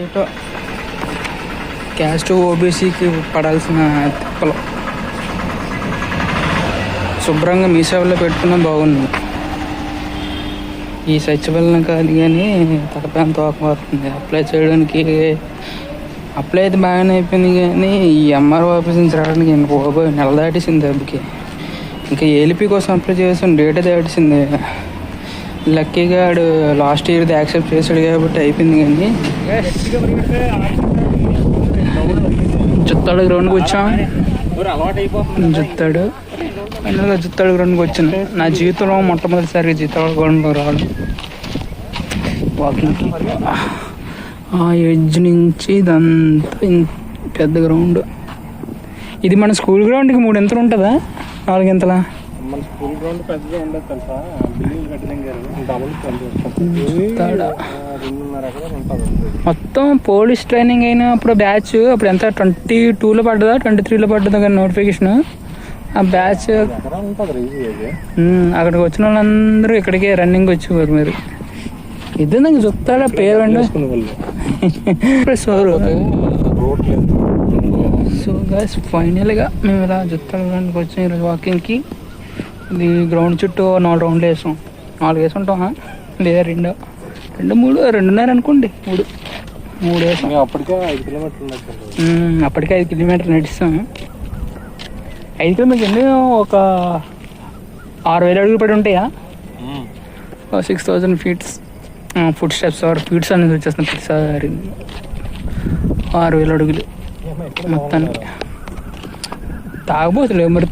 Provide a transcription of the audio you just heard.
ఏటో క్యాస్ట్ ఓబీసీకి పడాల్సిన తిప్పలు శుభ్రంగా మీ సేవలో పెట్టుకున్నా బాగుంది. ఈ సచివాలయం కాదు కానీ తలపైన తోకపోతుంది. అప్లై చేయడానికి అప్లై అయితే బాగానే అయిపోయింది కానీ ఈ ఎంఆర్ఓ ఆఫీస్ నుంచి రావడానికి ఇంకో నెల దాటేసింది దెబ్బకి. ఇంకా ఏలిపి కోసం అప్లై చేసాం, డేట్ దాటేసింది. లక్కీగా ఆడు లాస్ట్ ఇయర్ది యాక్సెప్ట్ చేశాడు కాబట్టి అయిపోయింది. కానీ జుత్తాడు గ్రౌండ్కి వచ్చాం. జుత్తాడు ఫైనల్గా జుత్తాడు గ్రౌండ్కి వచ్చాను. నా జీవితంలో మొట్టమొదటిసారిగా జుత్తాడు గ్రౌండ్లో రావడం. వాకింగ్కి ఆ ఎడ్జ్ నుంచి ఇదంతా పెద్ద గ్రౌండ్. ఇది మన స్కూల్ గ్రౌండ్కి 3 ఎంతలు ఉంటుందా, 4 ఎంతలా? మన స్కూల్ గ్రౌండ్ పెద్దగా ఉండదు తెలుసా, బిల్డింగ్ కట్టినారు. మొత్తం పోలీస్ ట్రైనింగ్ అయినప్పుడు బ్యాచ్ అప్పుడు ఎంత 22లో పడ్డదా 23లో పడ్డదా కానీ నోటిఫికేషన్. ఆ బ్యాచ్ అక్కడికి వచ్చిన వాళ్ళందరూ ఇక్కడికే రన్నింగ్ వచ్చేవారు. మీరు ఇది నాకు చెప్తాడా పేరు సో గైస్ ఫైనల్గా మేము ఇలా జుత్తాడానికి వచ్చాం ఈరోజు వాకింగ్కి. ఇది గ్రౌండ్ చుట్టూ 4 రౌండ్లు వేసాం. 4 వేసి ఉంటామా లేదా 2, 2.5 అనుకోండి. 3 వేసాం. అప్పటికే 5 కిలోమీటర్లు అప్పటికే 5 కిలోమీటర్లు నడిస్తాం. 5 కిలోమీటర్లు ఎన్ని ఒక 6,000 అడుగులు పడి ఉంటాయా? 6,000 ఫుట్ స్టెప్స్ ఫీట్స్ అనేది వచ్చేస్తున్నాయి ప్రతిసారి. 6,000 అడుగులు మొత్తానికి. తాగబోతులేవు మరి.